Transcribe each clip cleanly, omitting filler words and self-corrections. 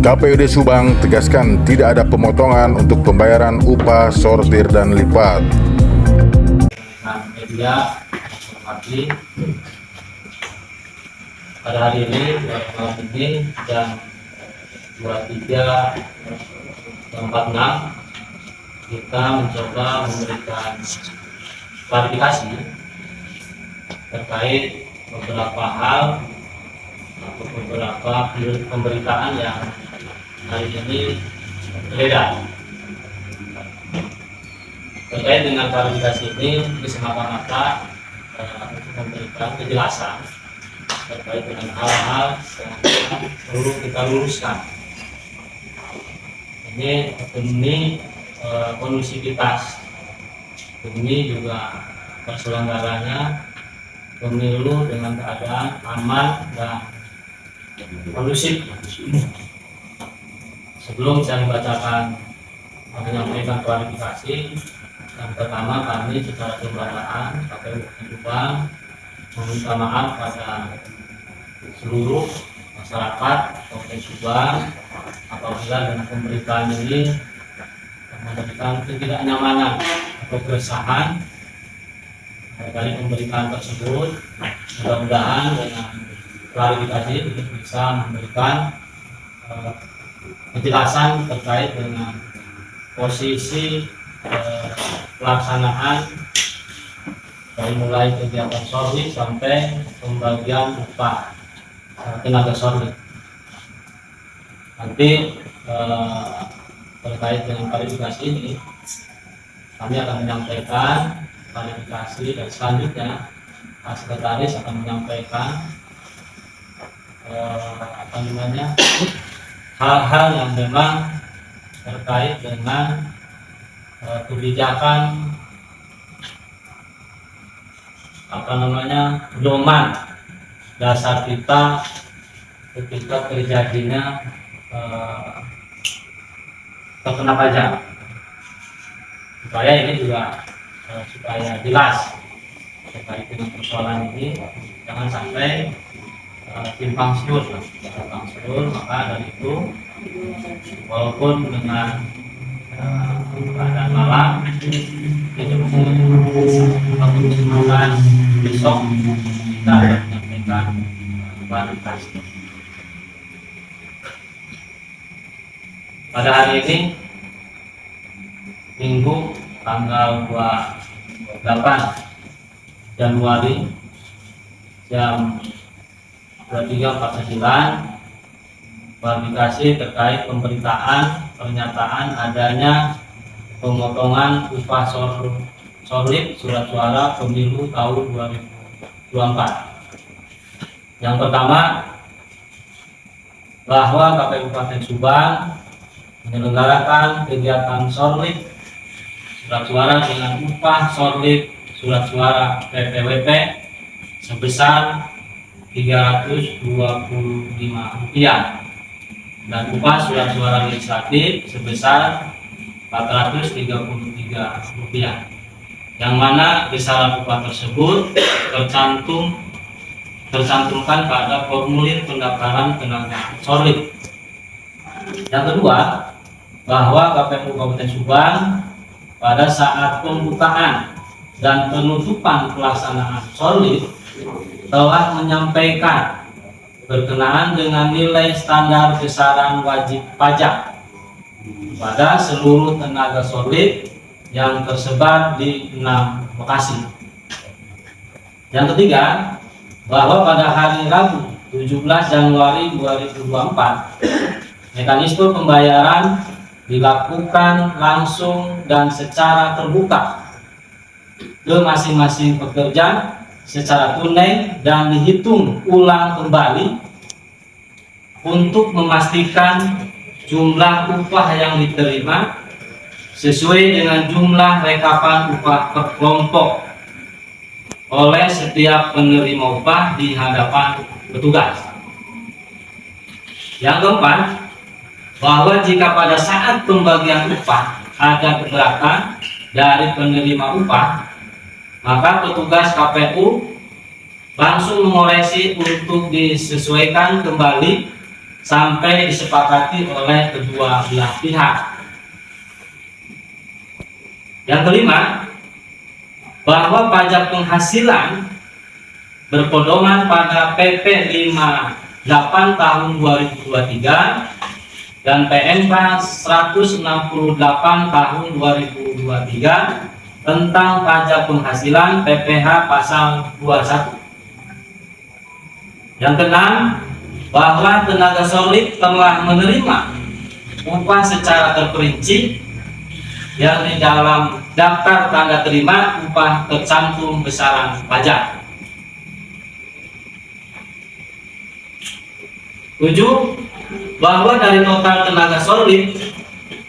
KPUD Subang tegaskan tidak ada pemotongan untuk pembayaran upah, sortir, dan lipat. Media hormati, pada hari ini jam 23.46 kita mencoba memberikan klarifikasi terkait beberapa hal atau beberapa pemberitaan yang hari ini beredar. Terkait dengan klarifikasi ini semata-mata untuk memberikan kejelasan terkait dengan hal-hal yang perlu kita luruskan. Ini demi kondusivitas, demi juga terselenggaranya pemilu dengan keadaan aman dan kondusif. Sebelum saya membacakan menyampaikan klarifikasi, yang pertama kami secara kelembagaan KPU Subang meminta maaf pada seluruh masyarakat Kabupaten Subang apabila dengan pemberitaan ini memberikan ketidaknyamanan atau keresahan dari pemberitaan tersebut. Mudah-mudahan dengan klarifikasi ini bisa memberikan kejelasan terkait dengan posisi pelaksanaan dari mulai kegiatan sorli sampai pembagian upah tenaga sorli. Nanti terkait dengan klarifikasi ini kami akan menyampaikan klarifikasi, dan selanjutnya Pak Sekretaris akan menyampaikan hal-hal yang memang terkait dengan kebijakan pedoman dasar kita ketika terjadinya terkena pajak, supaya ini juga supaya jelas terkait dengan persoalan ini, jangan sampai simpang siur. Maka dari itu, walaupun dengan keadaan malam itu akan besok kita akan menyampaikan klarifikasi. Pada hari ini Minggu tanggal 28 Januari jam 23.49, klarifikasi terkait pemberitaan pernyataan adanya pemotongan upah sorlip surat suara pemilu tahun 2024. Yang pertama, bahwa KPU Kabupaten Subang menyelenggarakan kegiatan sorlip surat suara dengan upah sorlip surat suara PPWP sebesar Rp325 dan upah surat suara legislatif sebesar Rp433, yang mana besaran upah tersebut tercantumkan pada formulir pendaftaran tenaga sorlip. Yang kedua, bahwa KPU Kabupaten Subang pada saat pembukaan dan penutupan pelaksanaan sorlip telah menyampaikan berkenaan dengan nilai standar besaran wajib pajak pada seluruh tenaga sorlip yang tersebar di 6 lokasi. Yang ketiga, bahwa pada hari Rabu 17 Januari 2024 mekanisme pembayaran dilakukan langsung dan secara terbuka ke masing-masing pekerja secara tunai dan dihitung ulang kembali untuk memastikan jumlah upah yang diterima sesuai dengan jumlah rekapan upah per kelompok oleh setiap penerima upah di hadapan petugas. Yang keempat, bahwa jika pada saat pembagian upah ada keberatan dari penerima upah, maka petugas KPU langsung mengoreksi untuk disesuaikan kembali sampai disepakati oleh kedua belah pihak. Yang kelima, bahwa pajak penghasilan berpedoman pada PP 58 tahun 2023 dan PMK 168 tahun 2023 tentang pajak penghasilan PPh pasal 21. Yang keenam, bahwa tenaga solid telah menerima upah secara terperinci yang di dalam daftar tanda terima upah tercantum besaran pajak. 7. Bahwa dari total tenaga solid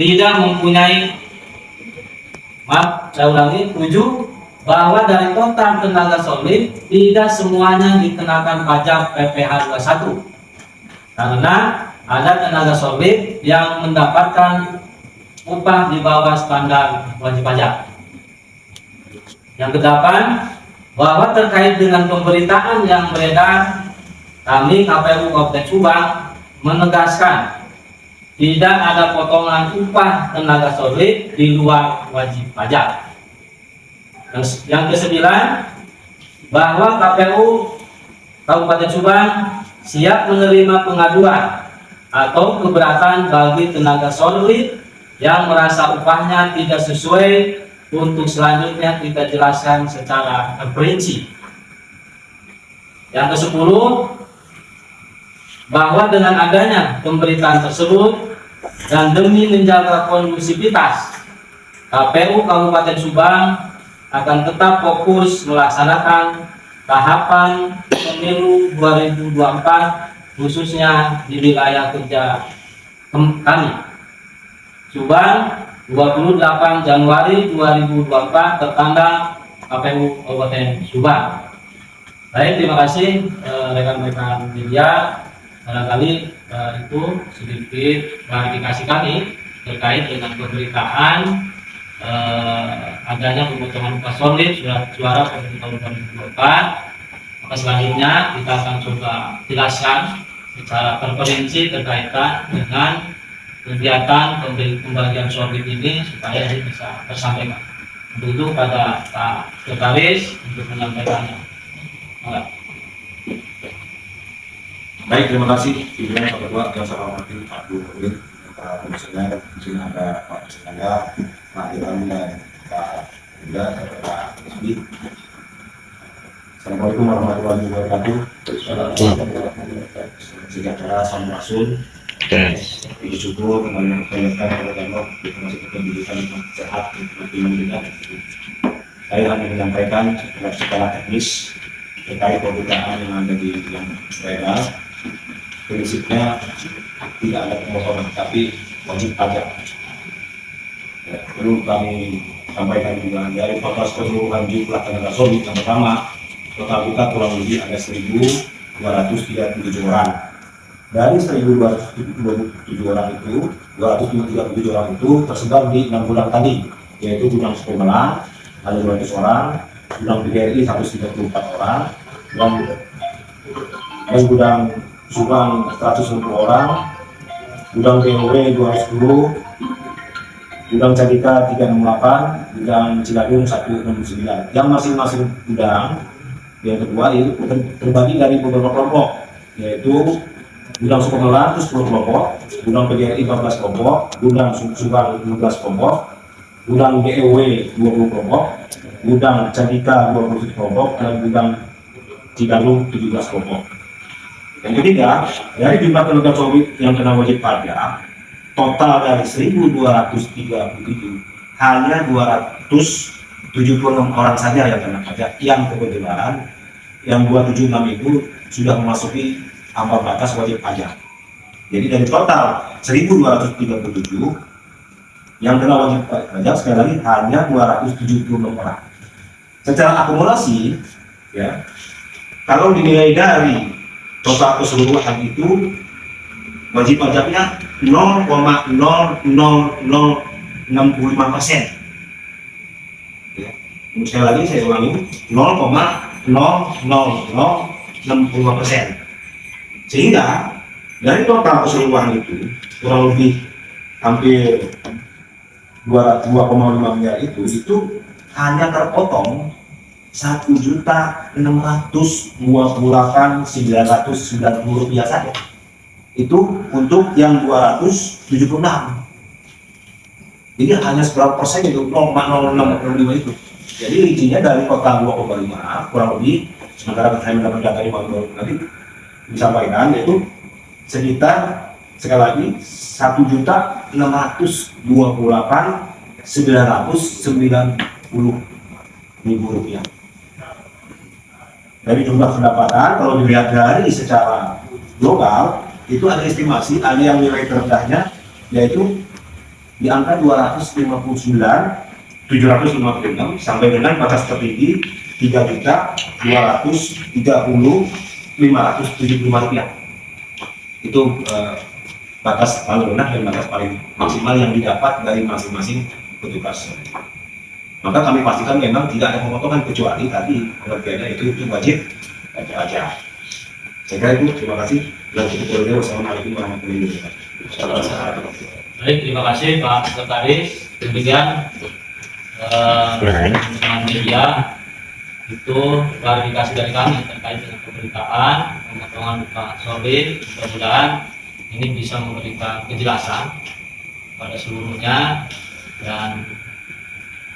tidak mempunyai, saya ulangi, 7. Bahwa dari total tenaga solid tidak semuanya dikenakan pajak PPh 21 karena ada tenaga solid yang mendapatkan upah di bawah standar wajib pajak. Yang kedelapan, bahwa terkait dengan pemberitaan yang beredar, kami KPU Kabupaten Subang menegaskan tidak ada potongan upah tenaga solid di luar wajib pajak. Yang kesembilan, bahwa KPU Kabupaten Subang siap menerima pengaduan atau keberatan bagi tenaga solid yang merasa upahnya tidak sesuai untuk selanjutnya kita jelaskan secara terperinci. Yang ke-10, bahwa dengan adanya pemberitaan tersebut dan demi menjaga kondusivitas, KPU Kabupaten Subang akan tetap fokus melaksanakan tahapan pemilu 2024 khususnya di wilayah kerja kami Subang 28 Januari 2024 tertanggal KPU Kabupaten Subang. Baik, terima kasih rekan-rekan media. Barangkali itu sedikit klarifikasi kami terkait dengan pemberitaan adanya pemotongan upah solid surat suara pada tahun 2024. Maka selanjutnya kita akan coba jelaskan secara terperinci terkaitan dengan kegiatan pembagian solid ini supaya ini bisa tersampaikan. Untuk itu pada Pak Sekretaris untuk menyampaikannya. Baik, terima kasih pimpinan Pak Ketua yang saya hormati Pak Gubernur, Pak Komisioner, di sini ada Pak Komisioner, Pak Irwan dan Pak Bunda, Pak Rizky. Assalamualaikum warahmatullahi wabarakatuh. Sejahtera Samsul. Puji syukur kembali mengucapkan kepada Allah kita masih pendidikan yang sehat untuk pendidikan. Saya hanya menyampaikan secara teknis terkait pemberitaan yang ada di yang beredar. Prinsipnya tidak ada pemotongan, tapi wajib pajak. Ya, perlu kami sampaikan juga dari total keseluruhan jumlah tenaga solid yang pertama, total kita kurang lebih ada 1.237 orang. Dari 1.237 orang itu, 237 orang itu tersebar di 6 gudang tadi, yaitu gudang Sukomelang ada 200 orang, gudang PGRI 134 orang, dan gudang Subang 110 orang, gudang BOW 210, gudang Cadika 368, gudang Ciladung 169. Yang masing-masing gudang yang kedua itu terbagi dari beberapa kelompok, yaitu gudang Sukomelang 10 kelompok, gudang PGRI 14 kelompok, gudang Subang 15 kelompok, gudang BOW 20 kelompok, gudang Cadika 27 kelompok, dan gudang Ciladung 17 kelompok. Yang ketiga, dari jumlah tenaga solid yang kena wajib pajak, total dari 1.237 hanya 276 orang saja yang kena pajak, yang kebetulan yang 276 itu sudah memasuki ambang batas wajib pajak. Jadi dari total 1.237 yang kena wajib pajak sekali lagi hanya 276 orang. Secara akumulasi, ya, kalau dinilai dari total keseluruhan itu wajib pajaknya 0,00065%. Ya. Sekali lagi saya ulangi 0,00065%. Sehingga Dari total keseluruhan itu kurang lebih hampir 2,5 miliar itu hanya terpotong 1.628.990 rupiah saja. Itu untuk yang 276. Jadi hanya seberapa persen itu, 0,0665 itu. Jadi rincinya dari total 2,5 kurang lebih, sementara saya mendapat data ini baru nanti disampaikan, yaitu sekitar sekali lagi 1.628.990 rupiah. Dari jumlah pendapatan, kalau dilihat dari secara global, itu ada estimasi, ada yang nilai terendahnya yaitu di angka 259.756 sampai dengan batas tertinggi 3.230.575 rupiah. Itu batas paling rendah dan batas paling maksimal yang didapat dari masing-masing petugas. Maka kami pastikan memang tidak ada pemotongan kecuali tadi pengertiannya itu wajib aja. Saya kira itu, terima kasih. Dan cukup dari wassalamualaikum warahmatullahi wabarakatuh. Baik, terima kasih Pak Sekretaris. Demikian teman media itu klarifikasi dari kami terkait dengan pemberitaan pemotongan upah solid. Mudah-mudahan ini bisa memberikan kejelasan pada seluruhnya dan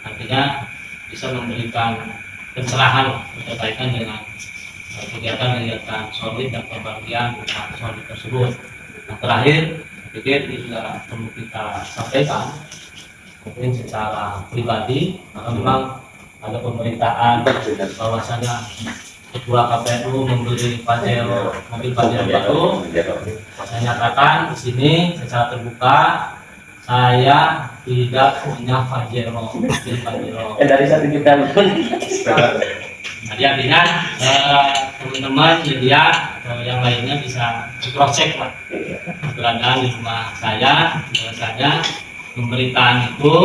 nantinya bisa memberikan pencerahan berkaitan dengan kegiatan-kegiatan solid dan pembagian upah solid tersebut. Nah, terakhir, saya pikir ini juga perlu kita sampaikan mungkin secara pribadi, karena memang ada pemberitaan bahwasanya Ketua KPU membeli Pajero, mobil Pajero baru. Saya nyatakan di sini secara terbuka, saya tidak punya Pajero, mobil Pajero. Dari 1 juta pun. Jadi artinya teman-teman media atau yang lainnya bisa cross check lah keberadaan di rumah saya, bahwasanya pemberitaan itu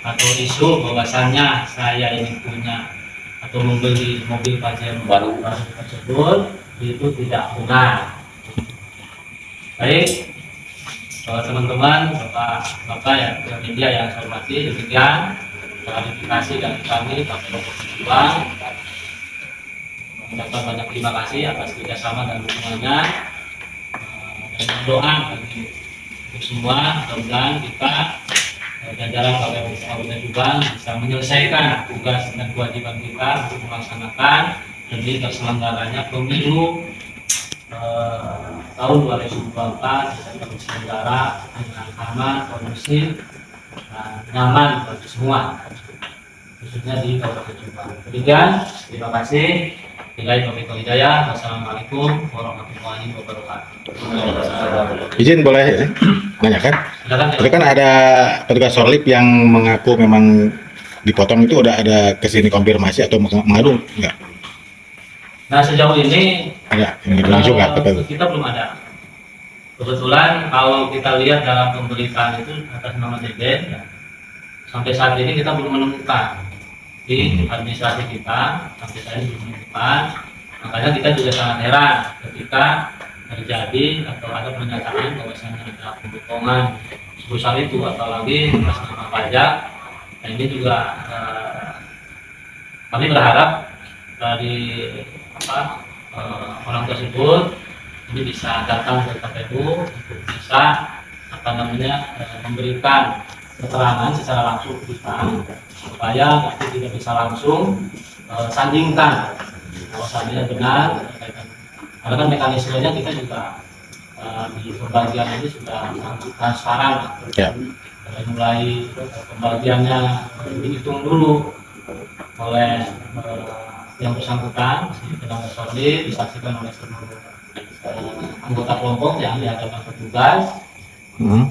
atau isu bahwasannya saya ini punya atau membeli mobil Pajero baru tersebut itu tidak benar. Baik, teman-teman, bapak ya media yang saya hormati, demikian klarifikasi dari kami KPU Perjuangan. Mengucapkan banyak terima kasih atas kerjasama dan dukungannya, dan berdoa bagi untuk semua, mudah-mudahan kita jajaran KPU Kabupaten Tuban bisa menyelesaikan tugas dan kewajiban kita untuk melaksanakan demi terselenggaranya pemilu tahun 2024 bisa terselenggara dengan aman, kondusif, dan nyaman bagi semua, khususnya di Kabupaten Tuban. Demikian, terima kasih. Billahi taufiq wal hidayah. Wassalamualaikum warahmatullahi wabarakatuh. Izin boleh menanyakan? Tadi kan ada petugas Sorlip yang mengaku memang dipotong, itu udah ada kesini konfirmasi atau mengadu enggak? Nah, sejauh ini Ada yang langsung nggak? kita belum ada. Kebetulan kalau kita lihat dalam pemberitaan itu atas nama Deden, ya, sampai saat ini kita belum menemukan di administrasi kita, sampai saat ini belum menemukan. Makanya kita juga sangat heran ketika terjadi atau ada pernyataan bahwasanya ada pemotongan sebesar itu, apalagi atas nama pajak. Nah, ini juga kami berharap dari orang tersebut ini bisa datang ke KPU untuk bisa memberikan keterangan secara langsung kita, supaya nanti tidak bisa langsung sandingkan kalau seandainya benar. Karena kan mekanismenya kita juga di pembagian ini sudah transparan, ya. Mulai pembagiannya dihitung dulu oleh yang bersangkutan, tenaga Sorlip, disaksikan oleh seluruh anggota kelompok yang dihadapkan petugas.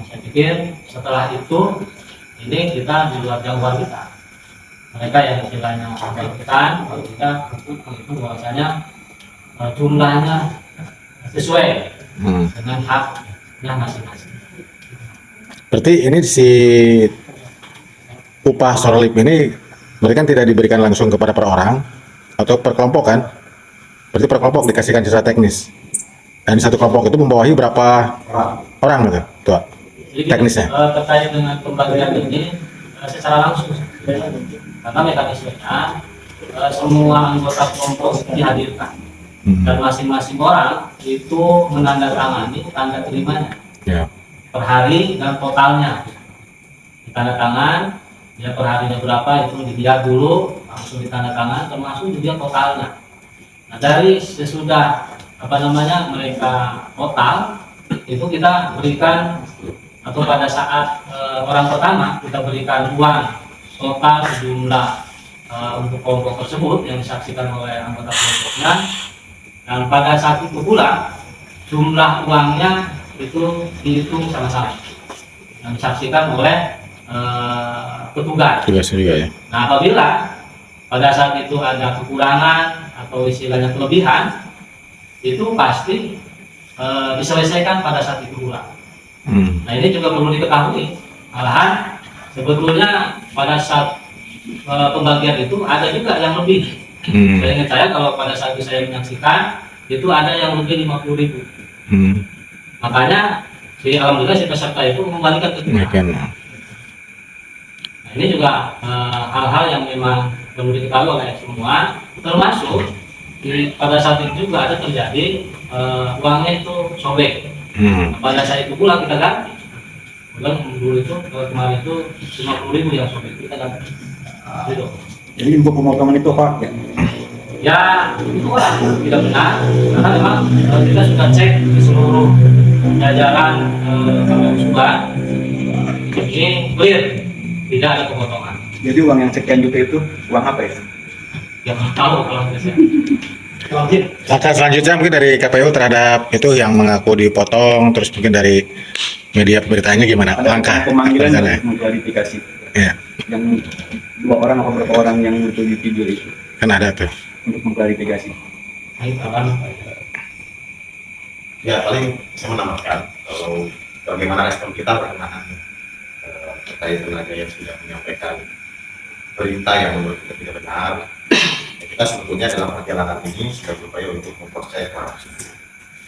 Saya pikir setelah itu ini kita di luar jangkauan kita. Mereka yang istilahnya mengajukan, kalau kita menghitung bahwasanya jumlahnya sesuai dengan haknya masing-masing. Berarti ini si upah Sorlip ini berarti kan tidak diberikan langsung kepada per orang atau per kelompok kan? Berarti per kelompok dikasihkan jasa teknis. Dan satu kelompok itu membawahi berapa orang gitu, Tua? Jadi Teknisnya? terkait dengan pembagian ini secara langsung karena mekanismenya semua anggota kelompok dihadirkan dan masing-masing orang itu menandatangani tanda terimanya Ya. per hari dan totalnya ditanda tangan ya per harinya berapa itu dilihat dulu langsung ditanda tangan termasuk juga totalnya. Nah dari sesudah mereka total itu kita berikan atau pada saat orang pertama kita berikan uang total jumlah untuk kelompok tersebut yang disaksikan oleh anggota kelompoknya, dan pada saat itu pula jumlah uangnya itu dihitung sama-sama yang disaksikan oleh petugas. Tugas juga ya. Nah apabila pada saat itu ada kekurangan atau istilahnya kelebihan itu pasti diselesaikan pada saat itu pula. Nah ini juga perlu diketahui, malahan sebetulnya pada saat pembagian itu ada juga yang lebih. Saya ingat saya kalau pada saat itu saya menyaksikan itu ada yang lebih 50.000. Makanya alhamdulillah si peserta itu mengembalikan ke kita. Nah ini juga hal-hal yang memang perlu diketahui oleh semua, termasuk pada saat itu juga ada terjadi uangnya itu sobek. Pada saat itu pula kita ganti. Kemudian dulu itu kemarin itu 50.000 yang sobek kita ganti. Gitu. Jadi info pemotongan itu apa? Ya itu lah tidak benar karena memang kita sudah cek di seluruh jajaran KPU Subang ini clear tidak ada pemotongan. Jadi uang yang sekian juta itu uang apa ya? Yang tahu kalau saya. Langkah selanjutnya mungkin dari KPU terhadap itu yang mengaku dipotong, terus mungkin dari media pemberitaannya gimana? Ada Langkah pemanggilan rencananya? untuk mengklarifikasi. Ya, Yang 2 orang atau berapa orang yang muncul di video itu kan ada tuh. untuk mengklarifikasi. Ya paling saya menambahkan kalau bagaimana respon kita berkenaan terkait tenaga yang sudah menyampaikan perintah yang menurut kita tidak benar. Kita sebetulnya dalam perjalanan ini sudah berupaya untuk mempercayai orang tersebut.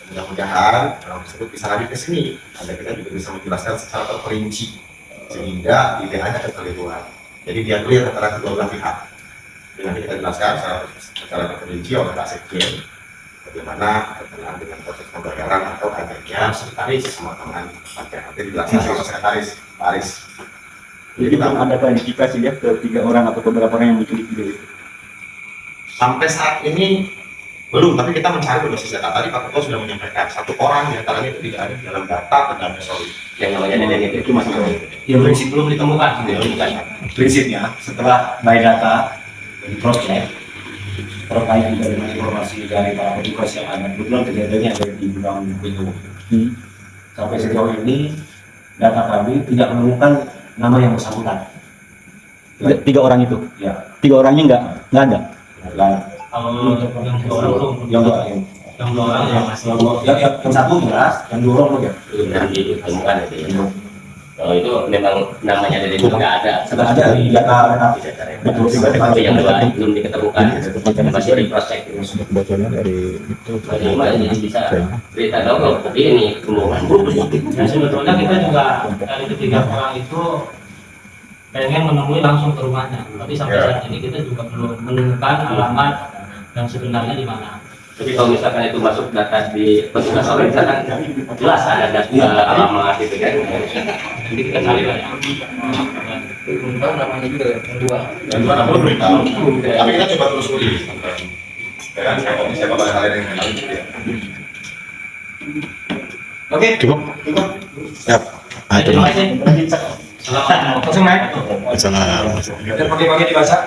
Mudah-mudahan orang tersebut bisa hadir ke sini, agar kita juga bisa menjelaskan secara terperinci sehingga tidak ada kekeliruan. Jadi dia clear antara kedua belah pihak. Dengan kita jelaskan secara terperinci oleh Pak Sekjen bagaimana berkenaan dengan proses pembayaran atau adanya sekretaris pemotongan pajak. Nanti dijelaskan oleh sekretaris Pak Aris. Jadi belum ada klarifikasi ya ke 3 orang atau beberapa orang yang muncul di video itu. Sampai saat ini belum, tapi kita mencari berbasis data. Tadi Pak Ketua sudah menyampaikan 1 orang di antaranya itu tidak ada di dalam data tenaga solid. Yang namanya Deden itu masih Ya prinsip belum ditemukan. Prinsipnya setelah by data di cross check terkait juga dengan informasi dari para petugas yang ada, kebetulan kejadiannya ada di gudang Bingung. Sampai sejauh ini data kami tidak menemukan nama yang bersangkutan. 3 orang itu, Ya, 3 orangnya nggak ada. Kalau yang 2 orang tuh yang yang 2 orang yang masih yang satu jelas, yang 2 orang ya. Belum nanti ditemukan itu ya. Kalau itu memang namanya dari itu nggak ada. Sudah ada di data Betul, tapi yang 2 belum diketemukan. Masih di proses. bocornya dari itu. Jadi jadi bisa cerita dong. Tapi ini kemungkinan. Ya sebetulnya kita juga dari ketiga orang itu pengen menemui langsung ke rumahnya, tapi sampai saat ini kita juga belum menemukan alamat yang sebenarnya di mana. Tapi kalau misalkan itu masuk data di petugas orang misalkan jelas ada data alamat itu kan. Jadi kita cari lah ya. Belum tahu namanya juga yang 2. Dan mana pun belum tahu. Tapi kita coba telusuri. Dan kalau bisa bakal hal yang kenal gitu ya. Oke, Cukup. Siap. Terima kasih. Selamat. Assalamualaikum. Assalamualaikum. Pagi-pagi dibaca.